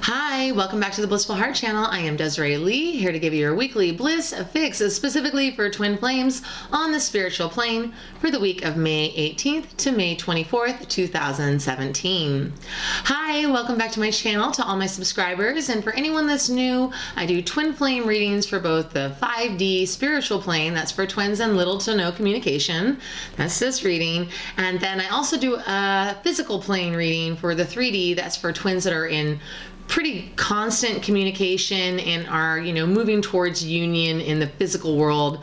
Hi, welcome back to the Blissful Heart channel. I am Desiree Lee, here to give you your weekly bliss fix, specifically for twin flames on the spiritual plane for the week of May 18th to May 24th, 2017. Hi, welcome back to my channel, to all my subscribers, and for anyone that's new, I do twin flame readings for both the 5D spiritual plane, that's for twins and little to no communication, that's this reading, and then I also do a physical plane reading for the 3D, that's for twins that are in pretty constant communication and are, moving towards union in the physical world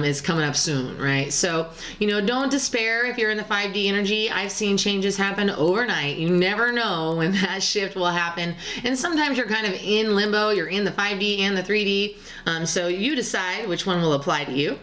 is coming up soon, right? So, don't despair if you're in the 5D energy. I've seen changes happen overnight. You never know when that shift will happen. And sometimes you're kind of in limbo. You're in the 5D and the 3D. So you decide which one will apply to you.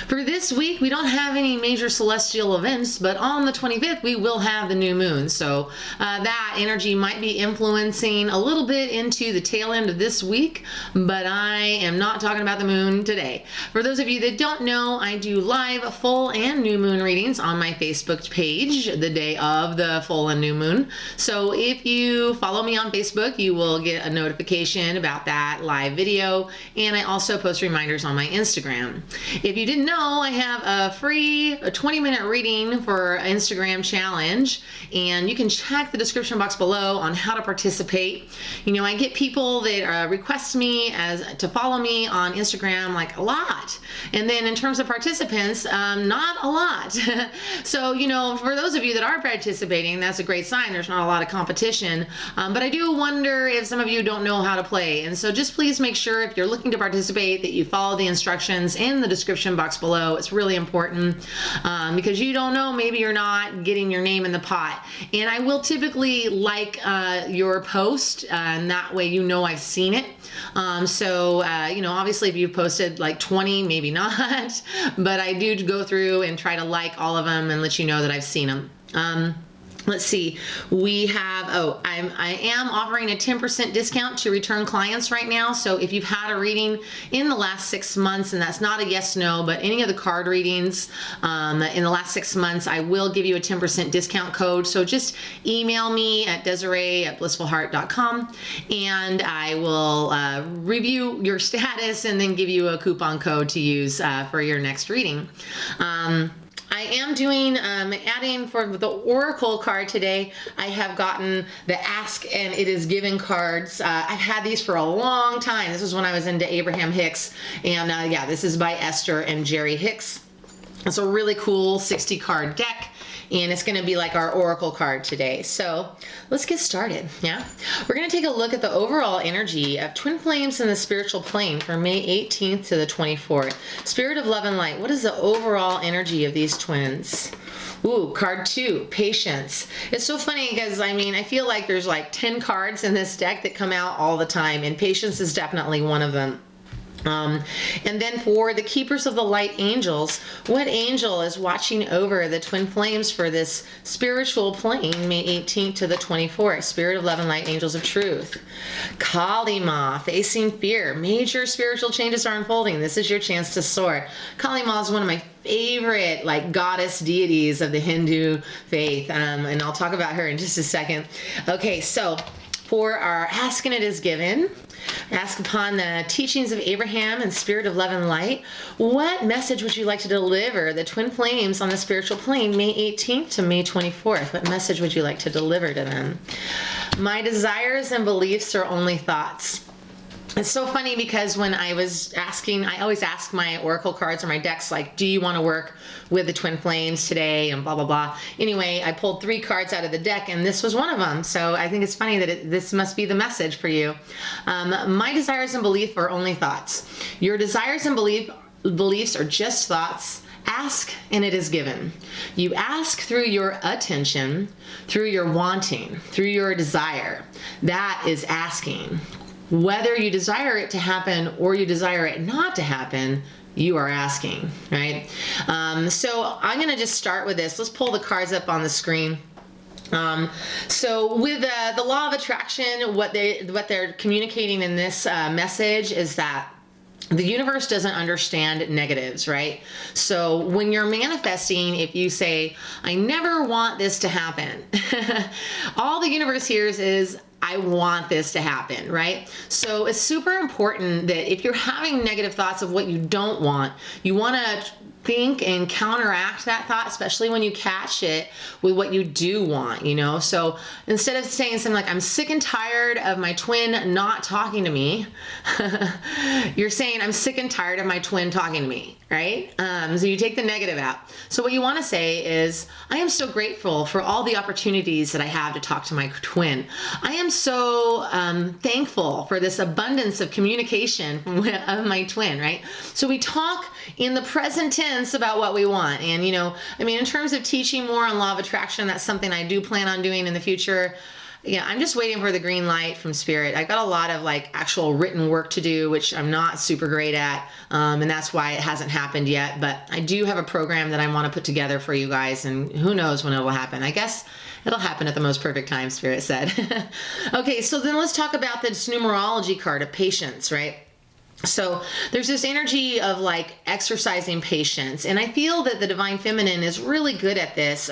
For this week, we don't have any major celestial events, but on the 25th, we will have the new moon. So that energy might be influencing a little bit into the tail end of this week, but I am not talking about the moon today. For those of you that don't know, I do live full and new moon readings on my Facebook page the day of the full and new moon. So if you follow me on Facebook, you will get a notification about that live video, and I also post reminders on my Instagram. If you didn't know, I have a free 20-minute reading for Instagram challenge, and you can check the description box below on how to participate. I get people that request me to follow me on Instagram, like a lot. And then in terms of participants, not a lot. So, for those of you that are participating, that's a great sign. There's not a lot of competition. But I do wonder if some of you don't know how to play. And so just please make sure if you're looking to participate that you follow the instructions in the description box below. It's really important because you don't know, maybe you're not getting your name in the pot. And I will typically like your post, and that way I've seen it. Obviously if you've posted like 20, maybe not, but I do go through and try to like all of them and let you know that I've seen them. Let's see, we have, I am offering a 10% discount to return clients right now. So if you've had a reading in the last 6 months, and that's not a yes, no, but any of the card readings in the last 6 months, I will give you a 10% discount code. So just email me at Desiree@blissfulheart.com, and I will review your status and then give you a coupon code to use for your next reading. I am doing, adding for the Oracle card today, I have gotten the Ask and It Is Given cards. I've had these for a long time. This was when I was into Abraham Hicks. And this is by Esther and Jerry Hicks. It's a really cool 60 card deck, and it's going to be like our Oracle card today. So let's get started. We're going to take a look at the overall energy of twin flames in the spiritual plane for May 18th to the 24th. Spirit of love and light. What is the overall energy of these twins? Ooh, card 2, patience. It's so funny because I feel like there's like 10 cards in this deck that come out all the time, and patience is definitely one of them. And then for the keepers of the light angels, what angel is watching over the twin flames for this spiritual plane, May 18th to the 24th? Spirit of love and light, angels of truth. Kali Ma, facing fear. Major spiritual changes are unfolding. This is your chance to soar. Kali Ma is one of my favorite goddess deities of the Hindu faith, and I'll talk about her in just a second. Okay, so for our Ask and It Is Given, ask upon the teachings of Abraham and Spirit of love and light, what message would you like to deliver the twin flames on the spiritual plane May 18th to May 24th? What message would you like to deliver to them? My desires and beliefs are only thoughts. It's so funny because when I was asking, I always ask my oracle cards or my decks, like, do you want to work with the twin flames today, and blah, blah, blah. Anyway, I pulled 3 cards out of the deck, and this was one of them. So I think it's funny that this must be the message for you. My desires and beliefs are only thoughts. Your desires and beliefs are just thoughts. Ask and it is given. You ask through your attention, through your wanting, through your desire. That is asking. Whether you desire it to happen or you desire it not to happen, you are asking, right? So I'm going to just start with this. Let's pull the cards up on the screen. So with the law of attraction, what they're communicating in this message is that the universe doesn't understand negatives, right? So when you're manifesting, if you say, I never want this to happen, all the universe hears is, I want this to happen, right? So it's super important that if you're having negative thoughts of what you don't want, you want to think and counteract that thought, especially when you catch it, with what you do want, you know? So instead of saying something like, I'm sick and tired of my twin not talking to me, you're saying, I'm sick and tired of my twin talking to me, right? So you take the negative out. So what you want to say is, I am so grateful for all the opportunities that I have to talk to my twin. I am so thankful for this abundance of communication of my twin, right? So we talk in the present tense about what we want. And, you know, I mean, in terms of teaching more on law of attraction, that's something I do plan on doing in the future. Yeah, I'm just waiting for the green light from Spirit. I got a lot of like actual written work to do, which I'm not super great at. And that's why it hasn't happened yet. But I do have a program that I want to put together for you guys. And who knows when it will happen. I guess it'll happen at the most perfect time, Spirit said. Okay, so then let's talk about this numerology card of patience, right? So there's this energy of like exercising patience. And I feel that the Divine Feminine is really good at this.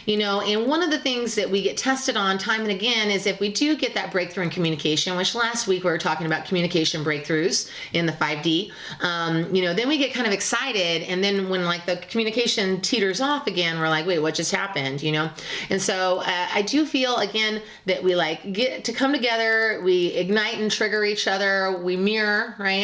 You know, and one of the things that we get tested on time and again is if we do get that breakthrough in communication, which last week we were talking about communication breakthroughs in the 5D, you know, then we get kind of excited. And then when like the communication teeters off again, we're like, wait, what just happened? You know? And so I do feel again that we like get to come together, we ignite and trigger each other, we mirror, right?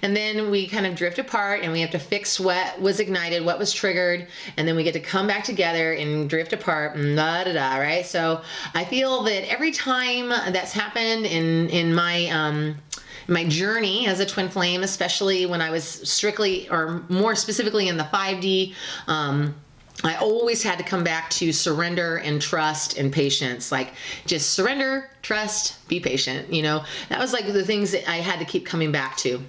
And then we kind of drift apart and we have to fix what was ignited, what was triggered, and then we get to come back together and drift apart, right? So I feel that every time that's happened in my journey as a twin flame, especially when I was strictly or more specifically in the 5D, I always had to come back to surrender and trust and patience. Like just surrender, trust, be patient. You know, that was like the things that I had to keep coming back to.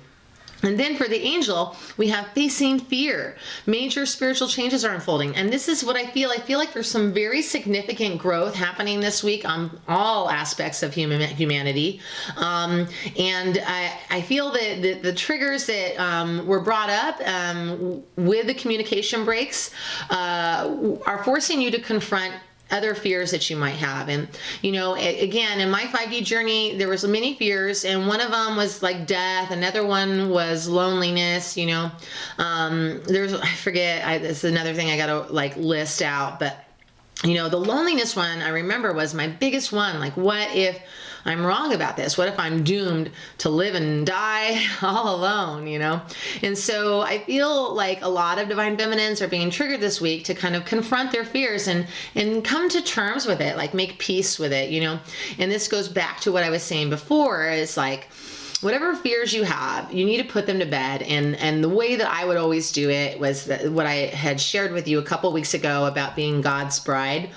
And then for the angel, we have facing fear. Major spiritual changes are unfolding. And this is what I feel. I feel like there's some very significant growth happening this week on all aspects of humanity. And I feel that the triggers that were brought up with the communication breaks are forcing you to confront other fears that you might have. And, you know, again, in my 5D journey, there was many fears, and one of them was like death. Another one was loneliness, you know. I forget, this is another thing I got to like list out, but you know, the loneliness one I remember was my biggest one. Like, what if I'm wrong about this? What if I'm doomed to live and die all alone, you know? And so I feel like a lot of Divine Feminines are being triggered this week to kind of confront their fears and come to terms with it, like make peace with it, you know? And this goes back to what I was saying before, is like, whatever fears you have, you need to put them to bed. And the way that I would always do it was what I had shared with you a couple weeks ago about being God's bride.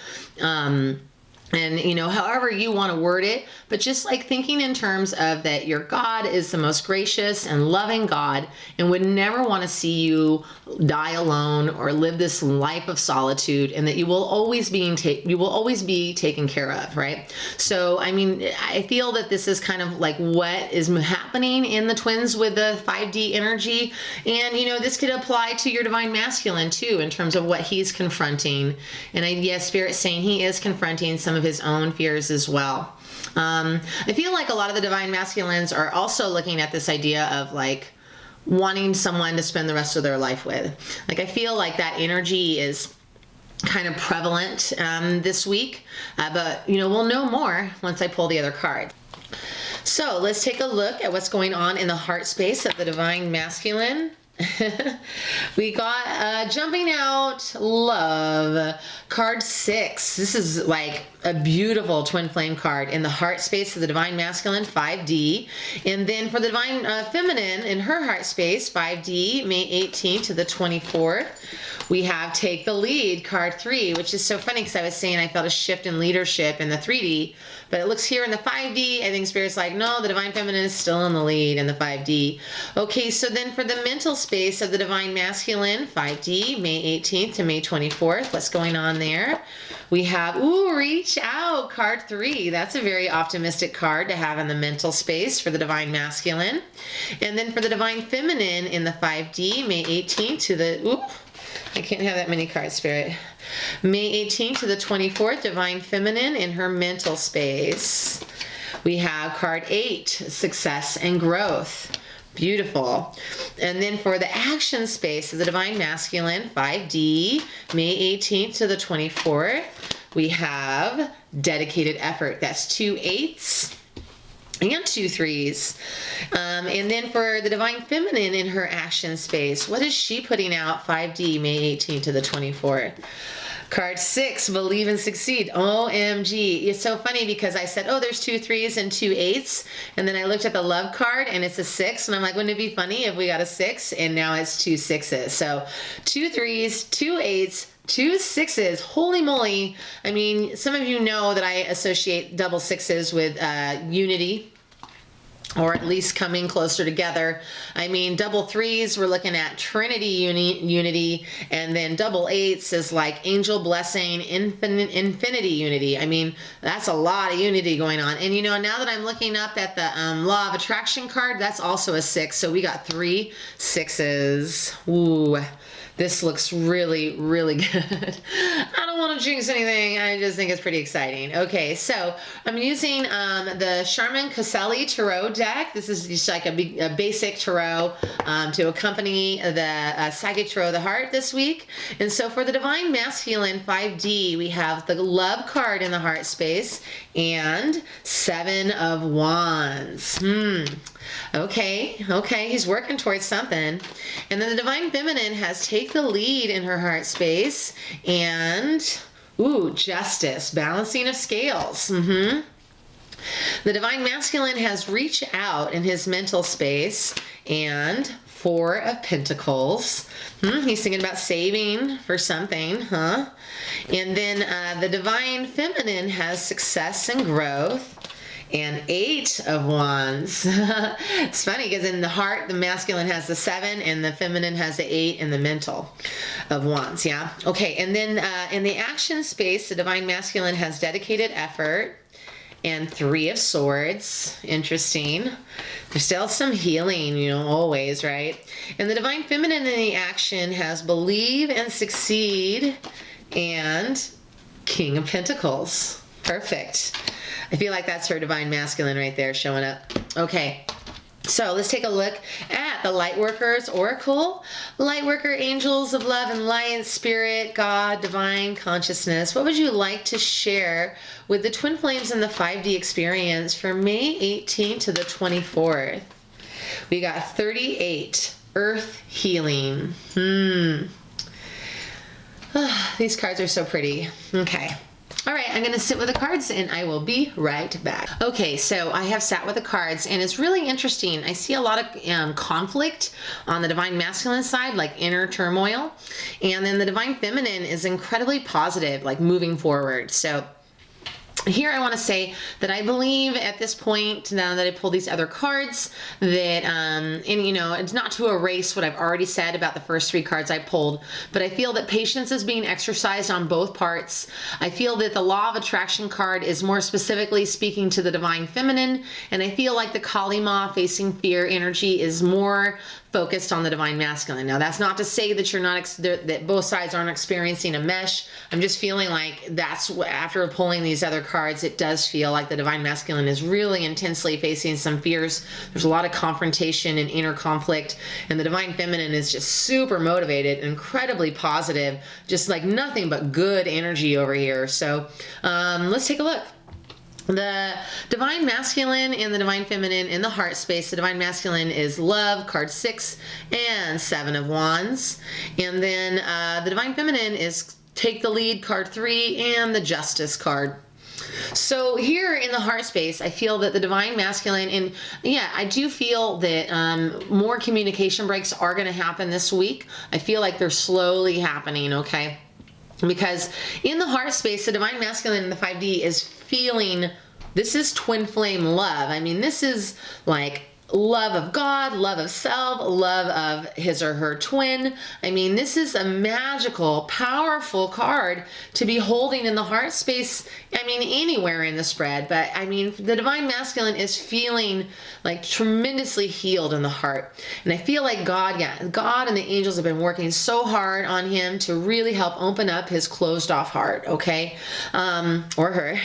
And, you know, however you want to word it, but just like thinking in terms of that your God is the most gracious and loving God and would never want to see you die alone or live this life of solitude, and that you will always be taken care of, right? So, I mean, I feel that this is kind of like what is happening in the twins with the 5D energy. And, you know, this could apply to your Divine Masculine too, in terms of what he's confronting. And yes, Spirit's saying he is confronting some of his own fears as well. I feel like a lot of the Divine Masculines are also looking at this idea of like wanting someone to spend the rest of their life with. Like, I feel like that energy is kind of prevalent this week, but you know, we'll know more once I pull the other card. So let's take a look at what's going on in the heart space of the Divine Masculine. We got jumping out love, card 6. This is like a beautiful twin flame card in the heart space of the Divine Masculine, 5D. And then for the Divine Feminine in her heart space, 5D, May 18th to the 24th, we have Take the Lead, card 3, which is so funny because I was saying I felt a shift in leadership in the 3D, but it looks here in the 5D, I think Spirit's like, no, the Divine Feminine is still in the lead in the 5D. Okay, so then for the mental space of the Divine Masculine, 5D, May 18th to May 24th, what's going on there? We have, Reach Out, card 3. That's a very optimistic card to have in the mental space for the Divine Masculine. And then for the Divine Feminine in the 5D, May 18th to the, I can't have that many cards, Spirit. May 18th to the 24th, Divine Feminine in her mental space. We have card 8, success and growth. Beautiful. And then for the action space of the Divine Masculine, 5D, May 18th to the 24th, we have dedicated effort. That's 2 8s and 2 3s. And then for the Divine Feminine in her action space, what is she putting out? 5D, May 18th to the 24th. Card 6, believe and succeed. OMG. It's so funny because I said, oh, there's 2 3s and 2 8s. And then I looked at the love card and it's a 6. And I'm like, wouldn't it be funny if we got a 6? And now it's 2 6s. So 2 3s, 2 8s, 2 6s. Holy moly. I mean, some of you know that I associate double 6s with unity, or at least coming closer together. I mean, double 3s, we're looking at Trinity unity, and then double 8s is like angel blessing, infinity unity. I mean, that's a lot of unity going on. And you know, now that I'm looking up at the law of attraction card, that's also a 6. So we got 3 6s. Ooh. This looks really, really good. I don't want to jinx anything. I just think it's pretty exciting. Okay, so I'm using the Charmin Caselli Tarot deck. This is just like a basic tarot to accompany the Psychic Tarot of the Heart this week. And so for the Divine Masculine 5D, we have the Love card in the heart space and 7 of Wands. Okay, he's working towards something. And then the Divine Feminine has Take the Lead in her heart space and, ooh, Justice, balancing of scales. The Divine Masculine has Reach Out in his mental space and 4 of Pentacles. He's thinking about saving for something, huh? And then the Divine Feminine has Success and Growth and 8 of Wands. It's funny because in the heart, the masculine has the 7 and the feminine has the 8 in the mental of Wands. Yeah. Okay. And then in the action space, the Divine Masculine has dedicated effort and 3 of Swords. Interesting. There's still some healing, you know, always, right? And the Divine Feminine in the action has Believe and Succeed and King of Pentacles. Perfect. I feel like that's her Divine Masculine right there showing up. Okay, so let's take a look at the Lightworkers Oracle. Lightworker, angels of love and light, spirit, God, divine consciousness. What would you like to share with the Twin Flames in the 5D experience for May 18th to the 24th? We got 38, Earth Healing. These cards are so pretty. Okay. All right, I'm going to sit with the cards and I will be right back. Okay, so I have sat with the cards and it's really interesting. I see a lot of conflict on the Divine Masculine side, like inner turmoil. And then the Divine Feminine is incredibly positive, like moving forward. So here I want to say that I believe at this point, now that I pulled these other cards, that, and you know, it's not to erase what I've already said about the first 3 cards I pulled, but I feel that patience is being exercised on both parts. I feel that the Law of Attraction card is more specifically speaking to the Divine Feminine, and I feel like the Kali Ma facing fear energy is more focused on the Divine Masculine. Now, that's not to say that you're not that both sides aren't experiencing a mesh. I'm just feeling like that's after pulling these other cards, it does feel like the Divine Masculine is really intensely facing some fears. There's a lot of confrontation and inner conflict, and the Divine Feminine is just super motivated, incredibly positive, just like nothing but good energy over here. So let's take a look. The Divine Masculine and the Divine Feminine in the heart space. The Divine Masculine is Love, card 6, and 7 of Wands. And then the Divine Feminine is Take the Lead, card 3, and the Justice card. So here in the heart space, I feel that the Divine Masculine, and yeah, I do feel that more communication breaks are going to happen this week. I feel like they're slowly happening, okay? Because in the heart space, the Divine Masculine in the 5D is feeling, this is twin flame love. I mean, this is like love of God, love of self, love of his or her twin. I mean, this is a magical, powerful card to be holding in the heart space. I mean, anywhere in the spread, but I mean, the divine masculine is feeling like tremendously healed in the heart. And I feel like God and the angels have been working so hard on him to really help open up his closed off heart, okay? Or her.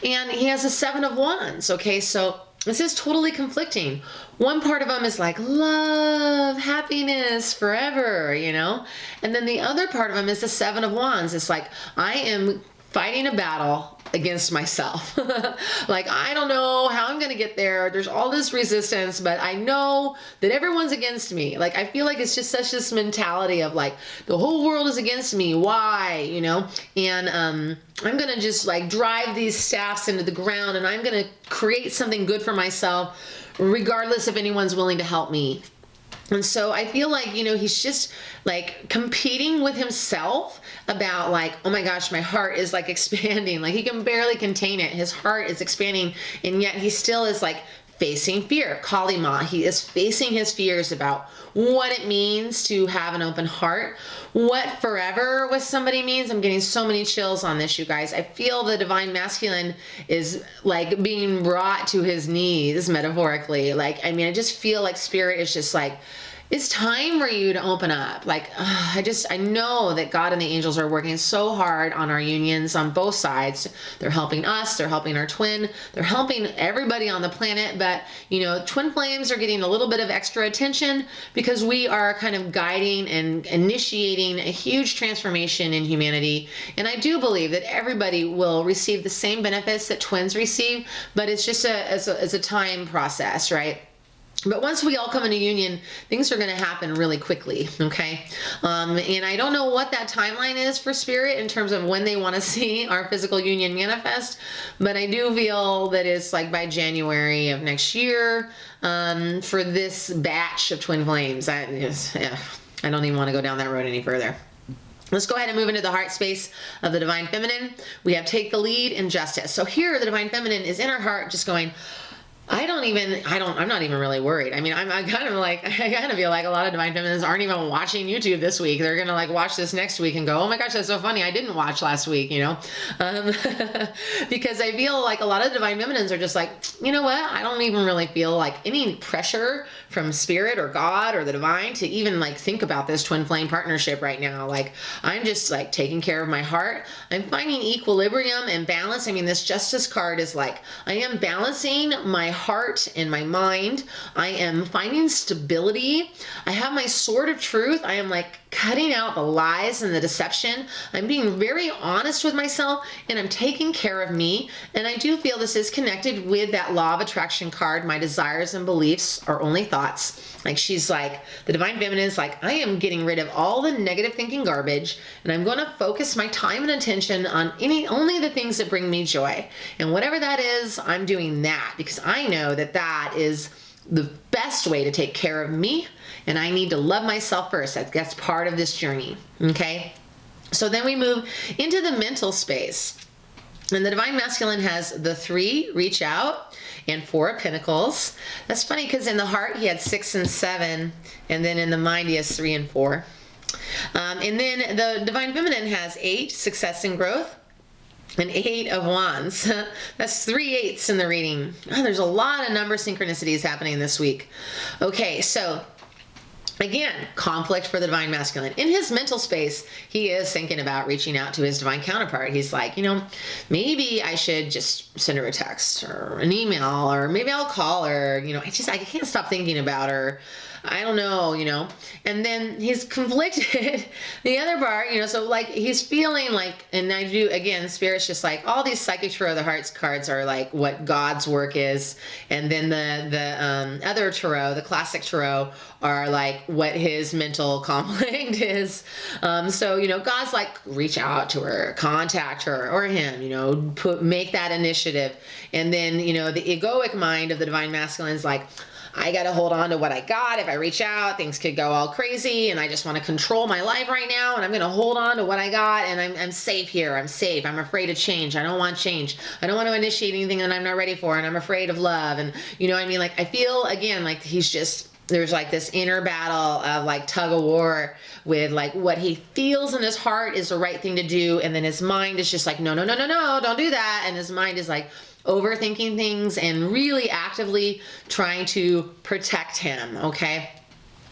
And he has a 7 of Wands, okay? So this is totally conflicting. One part of him is like love, happiness, forever, you know? And then the other part of him is the 7 of Wands. It's like, I am fighting a battle against myself. Like, I don't know how I'm going to get there. There's all this resistance, but I know that everyone's against me. Like, I feel like it's just such this mentality of like, the whole world is against me. Why? You know? And, I'm going to just like drive these staffs into the ground, and I'm going to create something good for myself, regardless if anyone's willing to help me. And so I feel like, you know, he's just like competing with himself about like, oh my gosh, my heart is like expanding. Like, he can barely contain it. His heart is expanding, and yet he still is like facing fear. Kalima, he is facing his fears about what it means to have an open heart, what forever with somebody means. I'm getting so many chills on this, you guys. I feel the divine masculine is like being brought to his knees, metaphorically. Like, I mean, I just feel like spirit is just like, it's time for you to open up. Like, I know that God and the angels are working so hard on our unions on both sides. They're helping us, they're helping our twin, they're helping everybody on the planet. But, you know, twin flames are getting a little bit of extra attention because we are kind of guiding and initiating a huge transformation in humanity. And I do believe that everybody will receive the same benefits that twins receive, but it's just a time process, right? But once we all come into union, things are going to happen really quickly, okay? And I don't know what that timeline is for spirit in terms of when they want to see our physical union manifest, but I do feel that it's like by January of next year for this batch of twin flames. I don't even want to go down that road any further. Let's go ahead and move into the heart space of the divine feminine. We have take the lead in justice. So here the divine feminine is in her heart just going, I'm not even really worried. I mean, I kind of feel like a lot of divine feminines aren't even watching YouTube this week. They're going to like watch this next week and go, oh my gosh, that's so funny. I didn't watch last week, you know? Because I feel like a lot of divine feminines are just like, you know what? I don't even really feel like any pressure from spirit or God or the divine to even like think about this twin flame partnership right now. Like, I'm just like taking care of my heart. I'm finding equilibrium and balance. I mean, this justice card is like, I am balancing my heart and my mind. I am finding stability. I have my sword of truth. I am like cutting out the lies and the deception. I'm being very honest with myself, and I'm taking care of me. And I do feel this is connected with that law of attraction card. My desires and beliefs are only thoughts. Like, she's like, the divine feminine is like, I am getting rid of all the negative thinking garbage, and I'm going to focus my time and attention on only the things that bring me joy. And whatever that is, I'm doing that because I know that that is the best way to take care of me, and I need to love myself first. That's part of this journey, okay? So then we move into the mental space. And the divine masculine has the 3, reach out, and 4 of pentacles. That's funny because in the heart he had 6 and 7, and then in the mind he has 3 and 4. And then the divine feminine has 8, success and growth, and 8 of wands. That's 3 8s in the reading. Oh, there's a lot of number synchronicities happening this week. Okay, so again, conflict for the divine masculine. In his mental space, he is thinking about reaching out to his divine counterpart. He's like, you know, maybe I should just send her a text or an email, or maybe I'll call her. You know, I can't stop thinking about her. I don't know, you know. And then he's conflicted. The other part, you know, so like he's feeling like, and I do, again, spirit's just like, all these psychic tarot of the hearts cards are like what God's work is. And then the other tarot, the classic tarot, are like what his mental conflict is. So, you know, God's like, reach out to her, contact her or him, you know, make that initiative. And then, you know, the egoic mind of the divine masculine is like, I got to hold on to what I got. If I reach out, things could go all crazy, and I just want to control my life right now, and I'm going to hold on to what I got, and I'm safe here. I'm safe. I'm afraid of change. I don't want change. I don't want to initiate anything that I'm not ready for, and I'm afraid of love. And you know what I mean? Like, I feel, again, like he's just, there's like this inner battle of like tug of war with like what he feels in his heart is the right thing to do, and then his mind is just like, no, no, no, no, no, don't do that. And his mind is like overthinking things and really actively trying to protect him. Okay.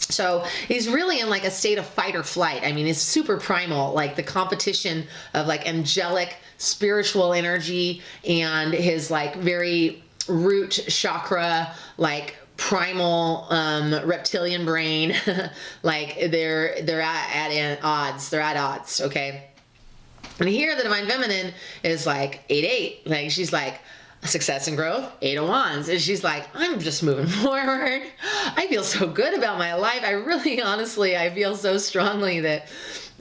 So he's really in like a state of fight or flight. I mean, it's super primal, like the competition of like angelic spiritual energy and his like very root chakra, like primal reptilian brain. Like they're at odds. They're at odds. Okay. And here the divine feminine is like 8-8. Like she's like success and growth, 8 of wands. And she's like, I'm just moving forward. I feel so good about my life. I really, honestly, I feel so strongly that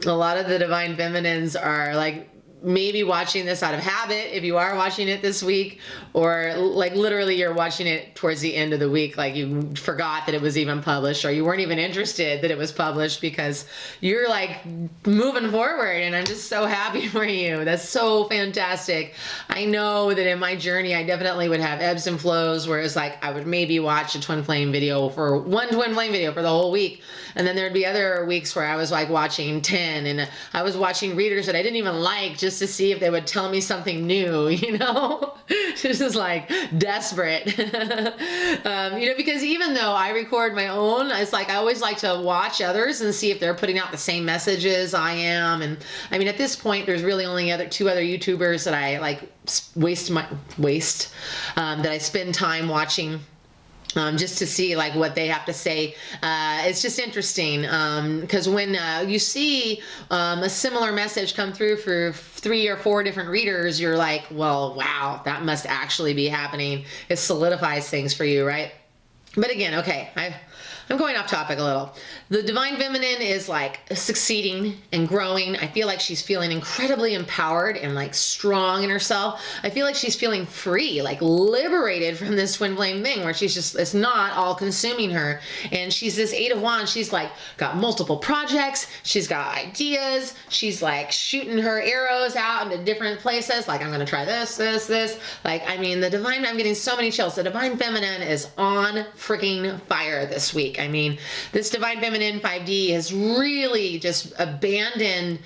a lot of the divine feminines are like maybe watching this out of habit if you are watching it this week, or like literally you're watching it towards the end of the week, like you forgot that it was even published, or you weren't even interested that it was published because you're like moving forward. And I'm just so happy for you. That's so fantastic. I know that in my journey I definitely would have ebbs and flows, whereas like I would maybe watch a twin flame video for one twin flame video for the whole week, and then there'd be other weeks where I was like watching 10, and I was watching readers that I didn't even like just to see if they would tell me something new, you know. This is like desperate. You know, because even though I record my own, it's like I always like to watch others and see if they're putting out the same messages I am. And I mean, at this point there's really only two other YouTubers that I like that I spend time watching, just to see like what they have to say. It's just interesting because when you see a similar message come through for 3 or 4 different readers, you're like, well, wow, that must actually be happening. It solidifies things for you, right? But again, okay, I'm going off topic a little. The divine feminine is like succeeding and growing. I feel like she's feeling incredibly empowered and like strong in herself. I feel like she's feeling free, like liberated from this twin flame thing where she's just, it's not all consuming her. And she's this 8 of wands. She's like got multiple projects. She's got ideas. She's like shooting her arrows out into different places. Like, I'm going to try this. Like, I mean, I'm getting so many chills. The divine feminine is on freaking fire this week. I mean, this divine feminine 5D has really just abandoned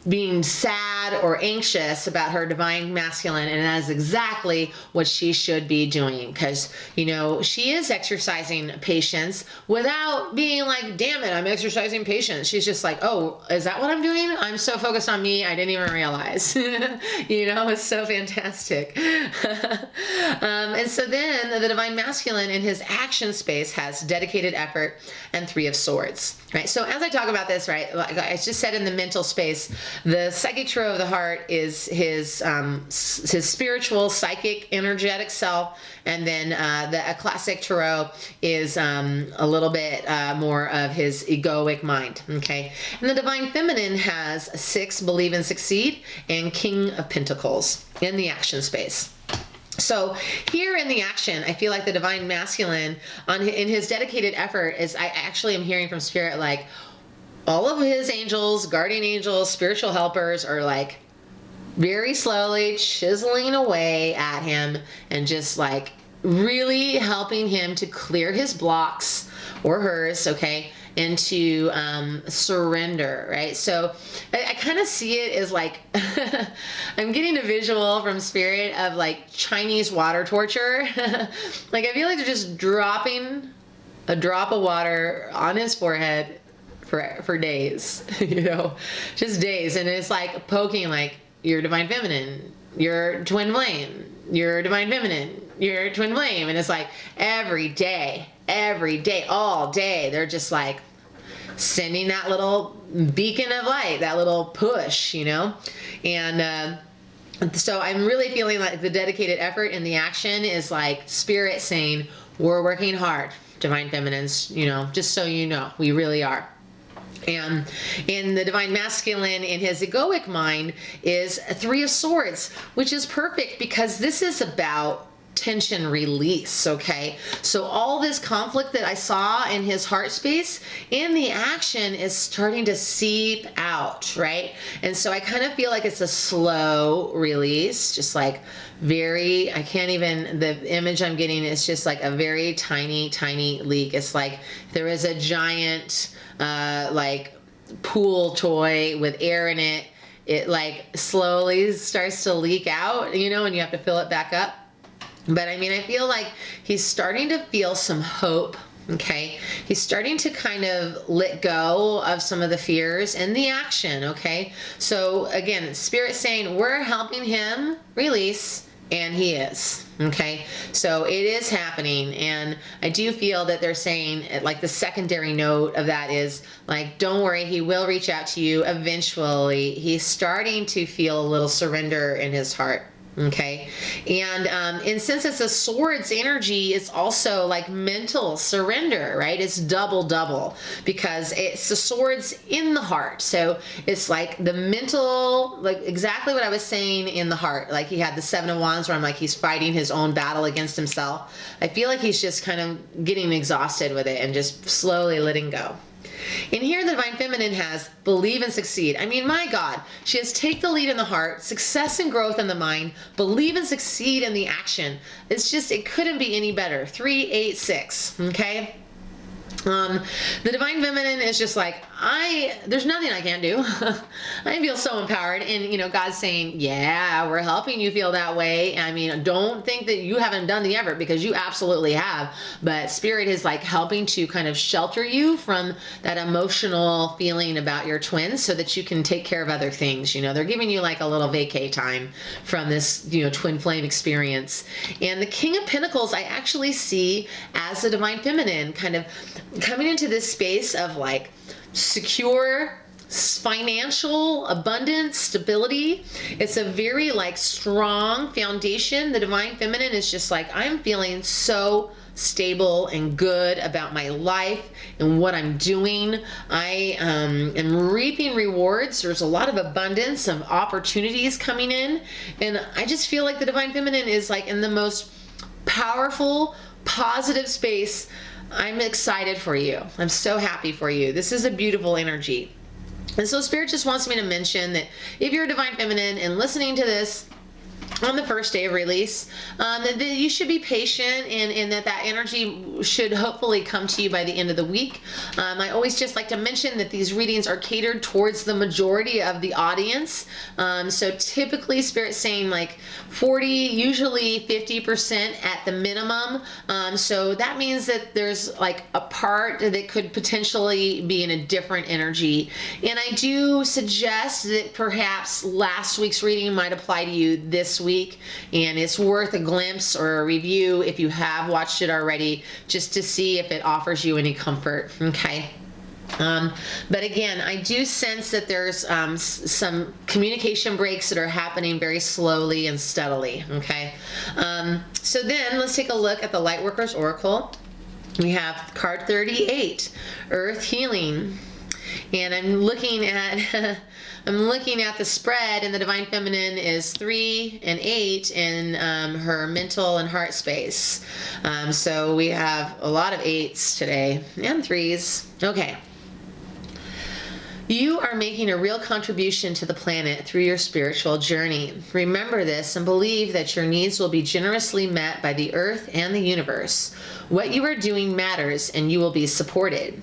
being sad or anxious about her divine masculine, and that is exactly what she should be doing, because you know she is exercising patience without being like, damn it, I'm exercising patience. She's just like, oh, is that what I'm doing? I'm so focused on me, I didn't even realize. You know, it's so fantastic. And so then the divine masculine in his action space has dedicated effort and 3 of swords, right? So as I talk about this, right, like I just said, in the mental space, the psychic tarot of the heart is his spiritual, psychic, energetic self, and then a classic tarot is a little bit more of his egoic mind. Okay, and the divine feminine has 6, believe and succeed, and King of Pentacles in the action space. So here in the action, I feel like the divine masculine in his dedicated effort is, I actually am hearing from spirit like all of his angels, guardian angels, spiritual helpers are like very slowly chiseling away at him and just like really helping him to clear his blocks, or hers, okay, and to surrender, right? So I kind of see it as like, I'm getting a visual from spirit of like Chinese water torture. Like I feel like they're just dropping a drop of water on his forehead for days, you know, just days. And it's like poking like, you're divine feminine, you're twin flame, you're divine feminine, you're twin flame. And it's like every day, all day, they're just like sending that little beacon of light, that little push, you know? And so I'm really feeling like the dedicated effort in the action is like spirit saying, we're working hard, divine feminines, you know, just so you know, we really are. And in the divine masculine, in his egoic mind, is 3 of swords, which is perfect because this is about tension release, okay? So all this conflict that I saw in his heart space, in the action is starting to seep out, right? And so I kind of feel like it's a slow release, just like I can't even, the image I'm getting is just like a very tiny, tiny leak. It's like there is a giant, like pool toy with air in it. It like slowly starts to leak out, you know, and you have to fill it back up. But I mean, I feel like he's starting to feel some hope, okay? He's starting to kind of let go of some of the fears and the action, okay? So again, Spirit saying we're helping him release, and he is, okay? So it is happening, and I do feel that they're saying, like, the secondary note of that is, like, don't worry, he will reach out to you eventually. He's starting to feel a little surrender in his heart. Okay. And since it's a swords energy, it's also like mental surrender, right? It's double because it's the swords in the heart. So it's like the mental, like exactly what I was saying in the heart. Like he had the 7 of Wands where I'm like, he's fighting his own battle against himself. I feel like he's just kind of getting exhausted with it and just slowly letting go. And here the Divine Feminine has believe and succeed. I mean, my God, she has take the lead in the heart, success and growth in the mind, believe and succeed in the action. It's just, it couldn't be any better. 3, 8, 6, okay? The Divine Feminine is just like, there's nothing I can't do. I feel so empowered. And, you know, God's saying, yeah, we're helping you feel that way. I mean, don't think that you haven't done the effort, because you absolutely have. But Spirit is like helping to kind of shelter you from that emotional feeling about your twins so that you can take care of other things. You know, they're giving you like a little vacay time from this, you know, twin flame experience. And the King of Pentacles, I actually see as the Divine Feminine kind of coming into this space of like secure financial abundance, stability. It's a very like strong foundation. The Divine Feminine is just like, I'm feeling so stable and good about my life and what I'm doing. I am reaping rewards. There's a lot of abundance of opportunities coming in. And I just feel like the Divine Feminine is like in the most powerful, positive space. I'm excited for you. I'm so happy for you. This is a beautiful energy. And so Spirit just wants me to mention that if you're a Divine Feminine and listening to this on the first day of release, that you should be patient, and that energy should hopefully come to you by the end of the week. I always just like to mention that these readings are catered towards the majority of the audience. So typically Spirit's saying like 40, usually 50% at the minimum. So that means that there's like a part that could potentially be in a different energy. And I do suggest that perhaps last week's reading might apply to you this week, and it's worth a glimpse or a review if you have watched it already, just to see if it offers you any comfort. Okay. But again, I do sense that there's some communication breaks that are happening very slowly and steadily. Okay. So then let's take a look at the Lightworkers Oracle. We have card 38, Earth Healing. And I'm looking at the spread, and the Divine Feminine is 3 and 8 in her mental and heart space. So we have a lot of 8s today and 3s. Okay. You are making a real contribution to the planet through your spiritual journey. Remember this and believe that your needs will be generously met by the earth and the universe. What you are doing matters, and you will be supported.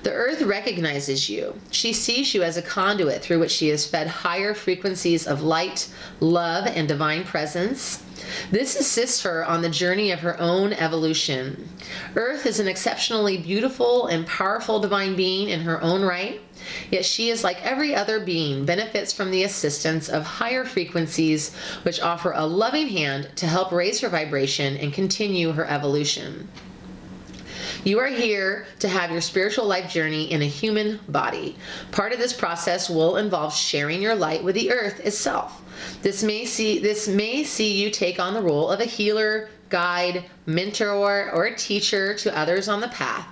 The earth recognizes you. She sees you as a conduit through which she is fed higher frequencies of light, love, and divine presence. This assists her on the journey of her own evolution. Earth is an exceptionally beautiful and powerful divine being in her own right, yet she is like every other being, benefits from the assistance of higher frequencies which offer a loving hand to help raise her vibration and continue her evolution. You are here to have your spiritual life journey in a human body. Part of this process will involve sharing your light with the earth itself. This may see you take on the role of a healer, guide, mentor, or a teacher to others on the path.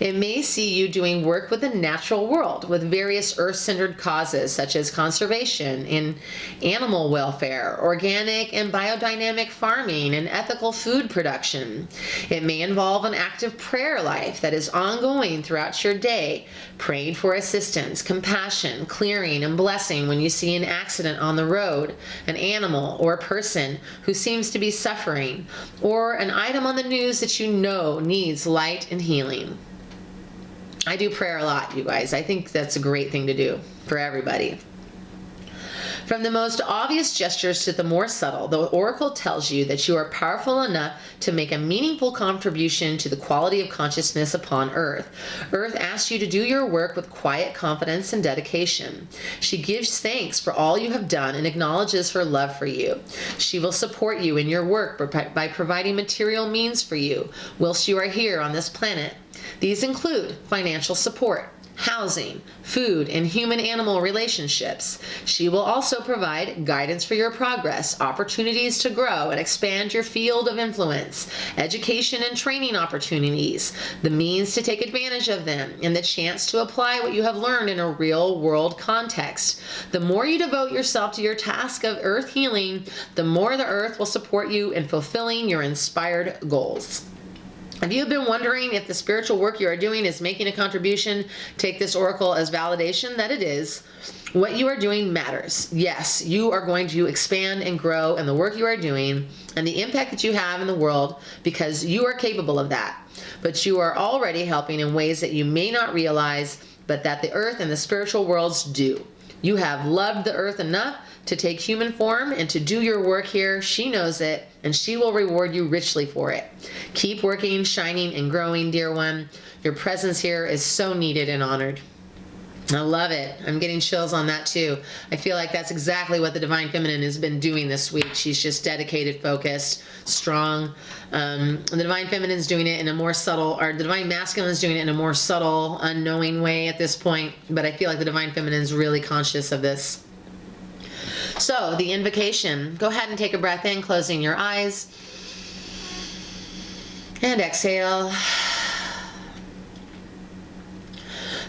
It may see you doing work with the natural world with various earth-centered causes such as conservation and animal welfare, organic and biodynamic farming, and ethical food production. It may involve an active prayer life that is ongoing throughout your day, praying for assistance, compassion, clearing, and blessing when you see an accident on the road, an animal or a person who seems to be suffering, or an item on the news that you know needs light and healing. I do prayer a lot, you guys. I think that's a great thing to do for everybody. From the most obvious gestures to the more subtle, the oracle tells you that you are powerful enough to make a meaningful contribution to the quality of consciousness upon Earth. Earth asks you to do your work with quiet confidence and dedication. She gives thanks for all you have done and acknowledges her love for you. She will support you in your work by providing material means for you whilst you are here on this planet. These include financial support, housing, food, and human-animal relationships. She will also provide guidance for your progress, opportunities to grow and expand your field of influence, education and training opportunities, the means to take advantage of them, and the chance to apply what you have learned in a real-world context. The more you devote yourself to your task of earth healing, the more the earth will support you in fulfilling your inspired goals. If you have been wondering if the spiritual work you are doing is making a contribution, take this oracle as validation that it is. What you are doing matters. Yes, you are going to expand and grow in the work you are doing and the impact that you have in the world because you are capable of that. But you are already helping in ways that you may not realize, but that the earth and the spiritual worlds do. You have loved the earth enough to take human form and to do your work here. She knows it, and she will reward you richly for it. Keep working, shining, and growing, dear one. Your presence here is so needed and honored. I love it. I'm getting chills on that too. I feel like that's exactly what the Divine Feminine has been doing this week. She's just dedicated, focused, strong. The Divine Feminine is doing it in a more subtle, or the Divine Masculine is doing it in a more subtle, unknowing way at this point. But I feel like the Divine Feminine is really conscious of this. So the invocation, go ahead and take a breath in, closing your eyes. And exhale.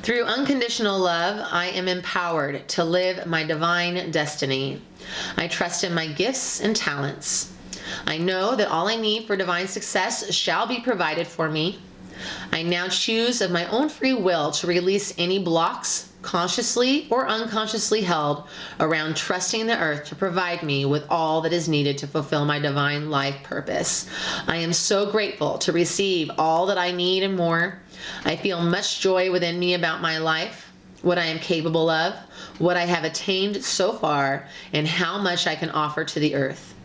Through unconditional love, I am empowered to live my divine destiny. I trust in my gifts and talents. I know that all I need for divine success shall be provided for me. I now choose of my own free will to release any blocks, consciously or unconsciously held, around trusting the earth to provide me with all that is needed to fulfill my divine life purpose. I am so grateful to receive all that I need and more. I feel much joy within me about my life, what I am capable of, what I have attained so far, and how much I can offer to the earth.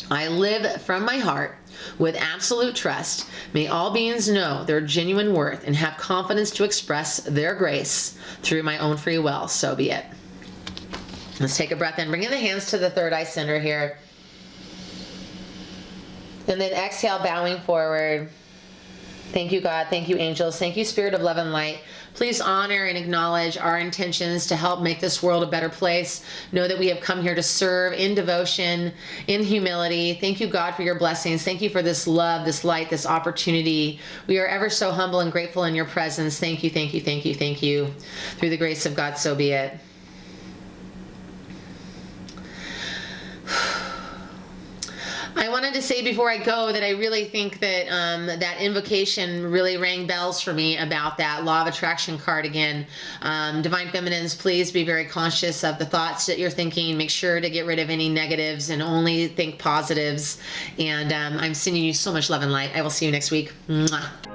I live from my heart with absolute trust. May all beings know their genuine worth and have confidence to express their grace through my own free will. So be it. Let's take a breath in. Bringing the hands to the third eye center here. And then exhale, bowing forward. Thank you, God. Thank you, angels. Thank you, Spirit of Love and Light. Please honor and acknowledge our intentions to help make this world a better place. Know that we have come here to serve in devotion, in humility. Thank you, God, for your blessings. Thank you for this love, this light, this opportunity. We are ever so humble and grateful in your presence. Thank you, thank you, thank you, thank you. Through the grace of God, so be it. I wanted to say before I go that I really think that that invocation really rang bells for me about that Law of Attraction card again. Divine Feminines, please be very conscious of the thoughts that you're thinking. Make sure to get rid of any negatives and only think positives. And I'm sending you so much love and light. I will see you next week. Mwah.